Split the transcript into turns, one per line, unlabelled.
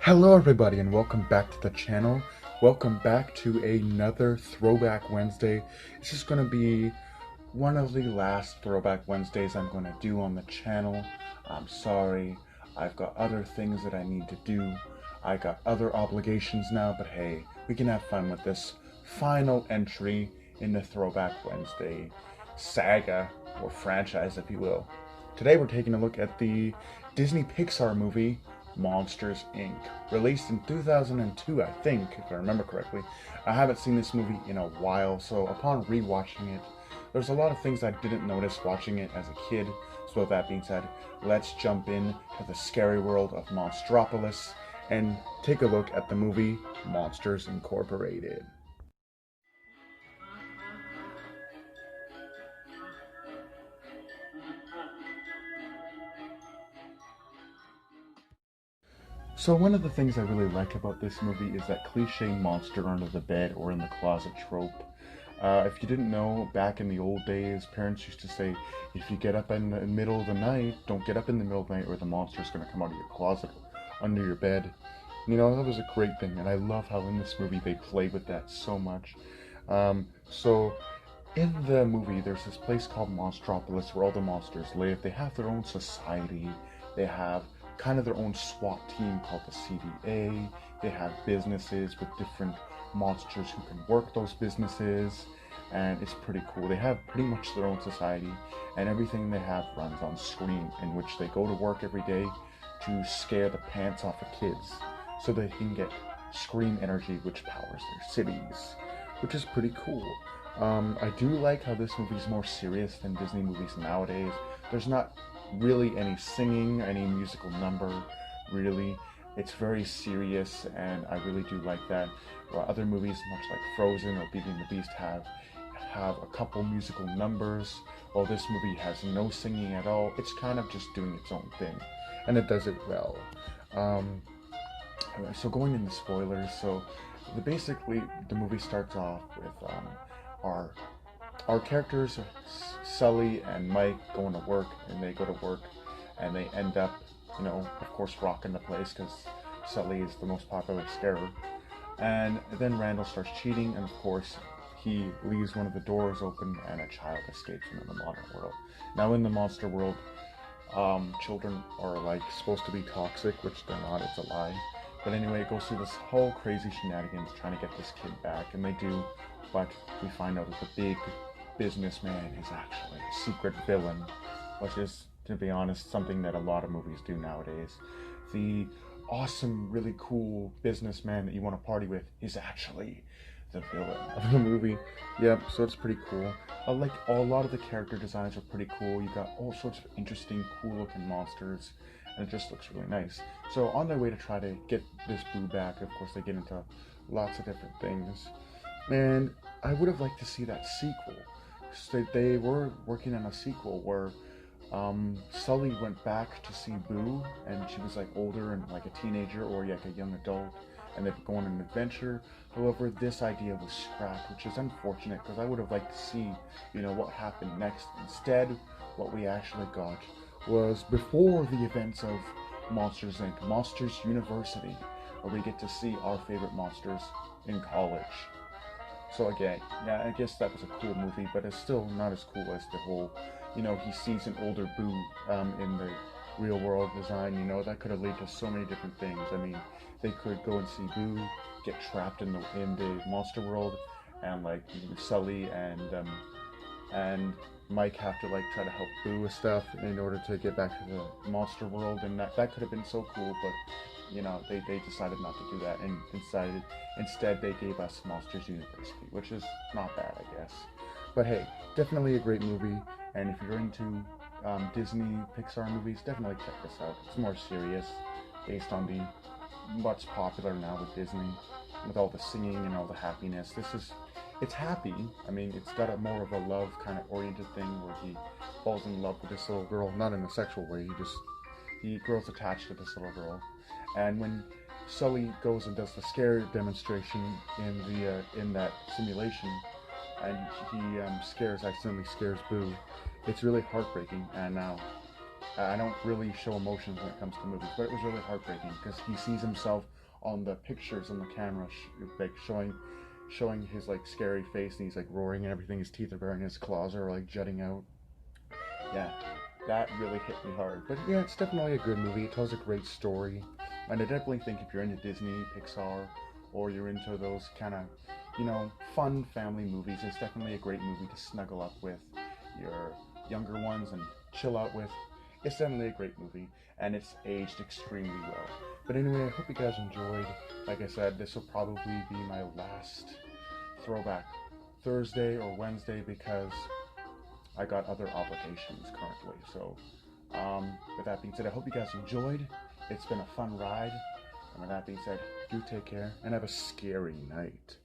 Hello everybody and welcome back to the channel. Welcome back to another Throwback Wednesday. This is going to be one of the last Throwback Wednesdays I'm going to do on the channel. I'm sorry, I've got other things that I need to do. I got other obligations now, but hey, we can have fun with this final entry in the Throwback Wednesday saga, or franchise if you will. Today we're taking a look at the Disney Pixar movie Monsters, Inc., released in 2002, I think, if I remember correctly. I haven't seen this movie in a while, so upon rewatching it, there's a lot of things I didn't notice watching it as a kid. So with that being said, let's jump in to the scary world of Monstropolis and take a look at the movie Monsters Incorporated. So one of the things I really like about this movie is that cliche monster under the bed or in the closet trope. If you didn't know, back in the old days, parents used to say, if you get up in the middle of the night, don't get up in the middle of the night or the monster's going to come out of your closet or under your bed. You know, that was a great thing, and I love how in this movie they play with that so much. So in the movie, there's this place called Monstropolis where all the monsters live. They have their own society. They have kind of their own SWAT team called the CDA. They have businesses with different monsters who can work those businesses, and it's pretty cool. They have pretty much their own society, and everything they have runs on screen, in which they go to work every day to scare the pants off of kids so they can get scream energy, which powers their cities, which is pretty cool. I do like how this movie is more serious than Disney movies nowadays. There's not really any singing, any musical number, really. It's very serious, and I really do like that. While other movies, much like Frozen or Beauty and the Beast, have a couple musical numbers, while this movie has no singing at all. It's kind of just doing its own thing, and it does it well. So going into spoilers, so basically the movie starts off with our characters, Sully and Mike, going to work, and they go to work, and they end up, you know, of course, rocking the place because Sully is the most popular scarer. And then Randall starts cheating, and of course, he leaves one of the doors open, and a child escapes into the modern world. Now, in the monster world, children are like supposed to be toxic, which they're not. It's a lie. But anyway, it goes through this whole crazy shenanigans trying to get this kid back, and they do. But we find out that the big businessman is actually a secret villain, which is, to be honest, something that a lot of movies do nowadays. The awesome, really cool businessman that you want to party with is actually the villain of the movie. Yep, so it's pretty cool. I like a lot of the character designs are pretty cool. You got all sorts of interesting, cool looking monsters, and it just looks really nice. So on their way to try to get this boo back, of course they get into lots of different things. And I would have liked to see that sequel. So they were working on a sequel where Sully went back to see Boo, and she was like older and like a teenager or like a young adult, and they'd go on an adventure. However, this idea was scrapped, which is unfortunate because I would have liked to see, you know, what happened next. Instead, what we actually got was before the events of Monsters Inc., Monsters University, where we get to see our favorite monsters in college. So again, yeah, I guess that was a cool movie, but it's still not as cool as the whole, you know, he sees an older Boo in the real world design. You know, that could have led to so many different things. I mean, they could go and see Boo get trapped in the monster world, and like Sully and Mike have to like try to help Boo with stuff in order to get back to the monster world, and that could have been so cool, but you know, they decided not to do that, and instead they gave us Monsters University, which is not bad, I guess. But hey, definitely a great movie, and if you're into Disney Pixar movies, definitely check this out. It's more serious, based on what's popular now with Disney, with all the singing and all the happiness. It's happy. I mean, it's got a more of a love kind of oriented thing where he falls in love with this little girl, not in a sexual way. He grows attached to this little girl. And when Sully goes and does the scare demonstration in that simulation, and he accidentally scares Boo, it's really heartbreaking. And now I don't really show emotions when it comes to movies, but it was really heartbreaking because he sees himself on the pictures on the camera, like showing his like scary face, and he's like roaring and everything. His teeth are baring, his claws are like jutting out. Yeah, that really hit me hard. But yeah, it's definitely a good movie. It tells a great story, and I definitely think if you're into Disney, Pixar, or you're into those kind of, fun family movies, it's definitely a great movie to snuggle up with your younger ones and chill out with. It's definitely a great movie, and it's aged extremely well. But anyway, I hope you guys enjoyed. Like I said, this will probably be my last Throwback Thursday or Wednesday because I got other obligations currently. So, with that being said, I hope you guys enjoyed. It's been a fun ride. And with that being said, do take care and have a scary night.